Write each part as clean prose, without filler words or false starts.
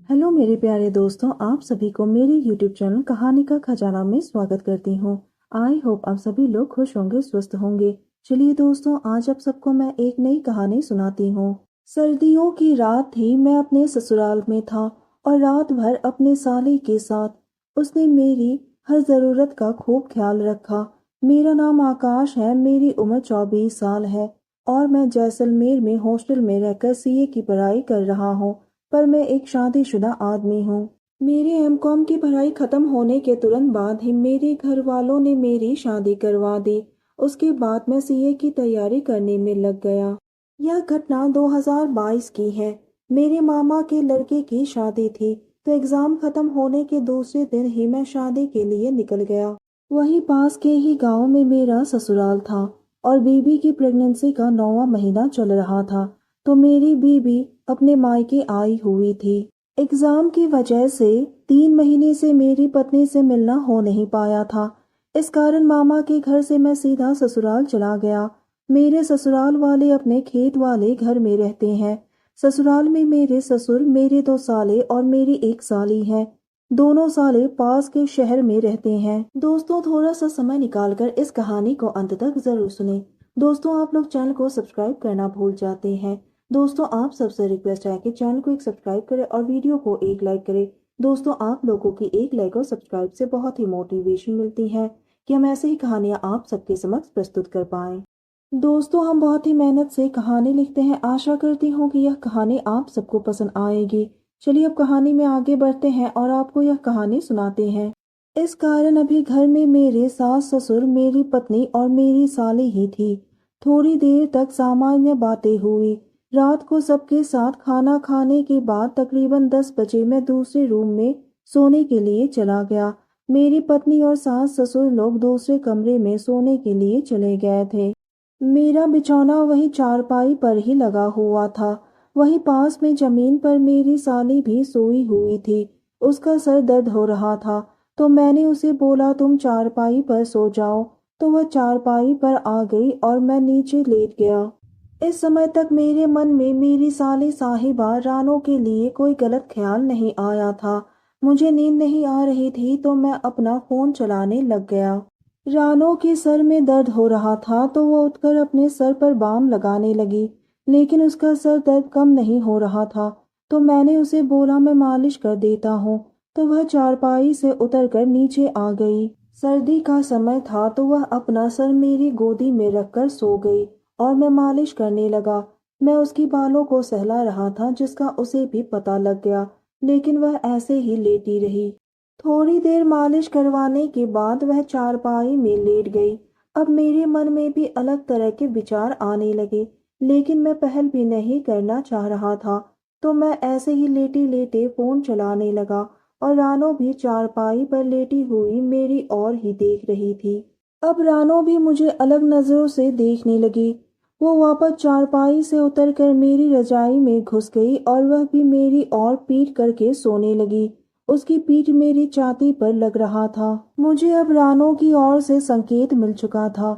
Hello मेरे प्यारे दोस्तों, आप सभी को मेरे यूट्यूब चैनल कहानी का खजाना में स्वागत करती हूँ। आई होप आप सभी लोग खुश होंगे, स्वस्थ होंगे। चलिए दोस्तों, आज आप सबको मैं एक नई कहानी सुनाती हूँ। सर्दियों की रात थी, मैं अपने ससुराल में था और रात भर अपने साली के साथ उसने मेरी हर जरूरत का खूब ख्याल रखा। मेरा नाम आकाश है, मेरी उम्र 24 साल है और मैं जैसलमेर में हॉस्टल में रहकर सीए की पढ़ाई कर रहा हूँ। पर मैं एक शादीशुदा आदमी हूँ। मेरे एमकॉम की पढ़ाई खत्म होने के तुरंत बाद ही मेरे घर वालों ने मेरी शादी करवा दी। उसके बाद मैं सीए की तैयारी करने में लग गया। यह घटना 2022 की है। मेरे मामा के लड़के की शादी थी, तो एग्जाम खत्म होने के दूसरे दिन ही मैं शादी के लिए निकल गया। वहीं पास के ही गांव में मेरा ससुराल था और बीबी की प्रेगनेंसी का 9वां महीना चल रहा था, तो मेरी बीबी अपने मायके आई हुई थी। एग्जाम की वजह से 3 महीने से मेरी पत्नी से मिलना हो नहीं पाया था। इस कारण मामा के घर से मैं सीधा ससुराल चला गया। मेरे ससुराल वाले अपने खेत वाले घर में रहते हैं। ससुराल में मेरे ससुर, मेरे 2 साले और मेरी एक साली है। दोनों साले पास के शहर में रहते हैं। दोस्तों, थोड़ा सा समय निकालकर इस कहानी को अंत तक जरूर सुने। दोस्तों, आप लोग चैनल को सब्सक्राइब करना भूल जाते हैं। दोस्तों, आप सबसे रिक्वेस्ट है कि चैनल को एक सब्सक्राइब करें और वीडियो को एक लाइक करें। दोस्तों, आप लोगों की एक लाइक और सब्सक्राइब से बहुत ही मोटिवेशन मिलती है कि हम ऐसे ही कहानियां आप सबके समक्ष प्रस्तुत कर पाएं। दोस्तों, हम बहुत ही मेहनत से कहानी लिखते हैं। आशा करती हूँ कि यह कहानी आप सबको पसंद आएगी। चलिए अब कहानी में आगे बढ़ते हैं और आपको यह कहानी सुनाते हैं। इस कारण अभी घर में मेरे सास ससुर, मेरी पत्नी और मेरी साली ही थी। थोड़ी देर तक सामान्य बातें हुई। रात को सबके साथ खाना खाने के बाद तकरीबन 10 बजे मैं दूसरे रूम में सोने के लिए चला गया। मेरी पत्नी और सास ससुर लोग दूसरे कमरे में सोने के लिए चले गए थे। मेरा बिछौना वही चारपाई पर ही लगा हुआ था। वहीं पास में जमीन पर मेरी साली भी सोई हुई थी। उसका सर दर्द हो रहा था, तो मैंने उसे बोला, तुम चारपाई पर सो जाओ। तो वह चारपाई पर आ गई और मैं नीचे लेट गया। इस समय तक मेरे मन में मेरी साली साहिबा रानो के लिए कोई गलत ख्याल नहीं आया था। मुझे नींद नहीं आ रही थी, तो मैं अपना फोन चलाने लग गया। रानो के सर में दर्द हो रहा था, तो वो उठकर अपने सर पर बाम लगाने लगी, लेकिन उसका सर दर्द कम नहीं हो रहा था। तो मैंने उसे बोला, मैं मालिश कर देता हूँ। तो वह चारपाई से उतरकर नीचे आ गई। सर्दी का समय था, तो वह अपना सर मेरी गोदी में रखकर सो गई और मैं मालिश करने लगा। मैं उसकी बालों को सहला रहा था, जिसका उसे भी पता लग गया, लेकिन वह ऐसे ही लेटी रही। थोड़ी देर मालिश करवाने के बाद वह चारपाई में लेट गई। अब मेरे मन में भी अलग तरह के विचार आने लगे, लेकिन मैं पहल भी नहीं करना चाह रहा था। तो मैं ऐसे ही लेटे लेटे फोन चलाने लगा और रानो भी चारपाई पर लेटी हुई मेरी ओर ही देख रही थी। अब रानो भी मुझे अलग नजरों से देखने लगी। वो वापस चारपाई से उतरकर मेरी रजाई में घुस गई और वह भी मेरी ओर पीठ करके सोने लगी। उसकी पीठ मेरी छाती पर लग रहा था। मुझे अब रानो की ओर से संकेत मिल चुका था,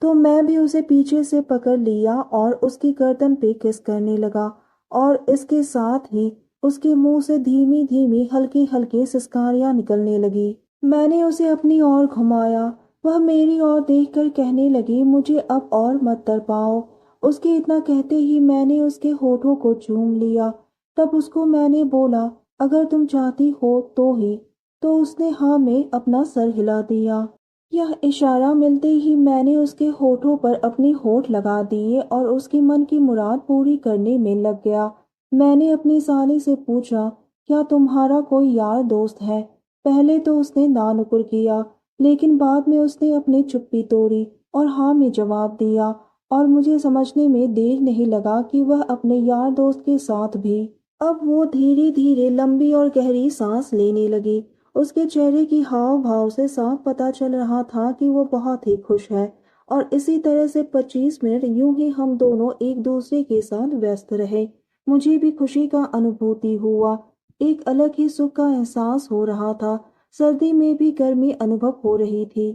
तो मैं भी उसे पीछे से पकड़ लिया और उसकी गर्दन पे किस करने लगा और इसके साथ ही उसके मुंह से धीमी धीमी हल्की हल्की सिसकारियां निकलने लगी। मैंने उसे अपनी ओर घुमाया। वह मेरी ओर देखकर कहने लगी, मुझे अब और मत तड़पाओ। उसके इतना कहते ही मैंने उसके होठों को चूम लिया। तब उसको मैंने बोला, अगर तुम चाहती हो तो ही। तो उसने हाँ में अपना सर हिला दिया। यह इशारा मिलते ही मैंने उसके होठों पर अपनी होठ लगा दिए और उसकी मन की मुराद पूरी करने में लग गया। मैंने अपनी साली से पूछा, क्या तुम्हारा कोई यार दोस्त है? पहले तो उसने नानुकुर किया, लेकिन बाद में उसने अपनी चुप्पी तोड़ी और हाँ में जवाब दिया। और मुझे समझने में देर नहीं लगा कि वह अपने यार दोस्त के साथ भी। अब वो धीरे धीरे लंबी और गहरी सांस लेने लगी। उसके चेहरे की हाव भाव से साफ पता चल रहा था कि वो बहुत ही खुश है। और इसी तरह से 25 मिनट यूं ही हम दोनों एक दूसरे के साथ व्यस्त रहे। मुझे भी खुशी का अनुभूति हुआ। एक अलग ही सुख का एहसास हो रहा था। सर्दी में भी गर्मी अनुभव हो रही थी।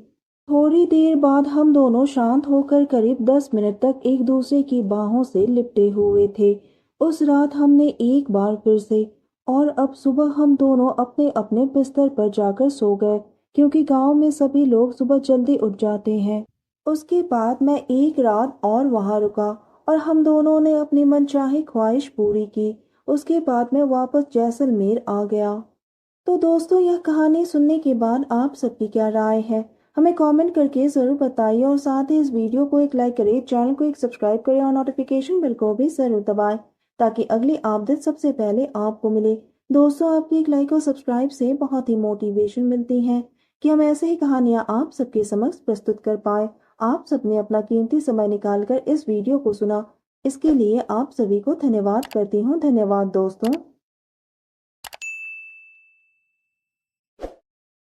थोड़ी देर बाद हम दोनों शांत होकर करीब 10 मिनट तक एक दूसरे की बाहों से लिपटे हुए थे। उस रात हमने एक बार फिर से और अब सुबह हम दोनों अपने अपने बिस्तर पर जाकर सो गए, क्योंकि गांव में सभी लोग सुबह जल्दी उठ जाते हैं। उसके बाद मैं एक रात और वहां रुका और हम दोनों ने अपनी मनचाही ख्वाहिश पूरी की। उसके बाद मैं वापस जैसलमेर आ गया। तो दोस्तों, यह कहानी सुनने के बाद आप सबकी क्या राय है, हमें कमेंट करके ज़रूर बताइए। और साथ ही इस वीडियो को एक लाइक करें, चैनल को एक सब्सक्राइब करें और नोटिफिकेशन बेल को भी ज़रूर दबाएं, ताकि अगली अपडेट सबसे पहले आपको मिले। दोस्तों, आपकी एक लाइक और सब्सक्राइब से बहुत ही मोटिवेशन मिलती है कि हम ऐसे ही कहानियाँ आप सबके समक्ष प्रस्तुत कर पाए। आप सबने अपना कीमती समय निकालकर इस वीडियो को सुना, इसके लिए आप सभी को धन्यवाद करती हूँ। धन्यवाद दोस्तों।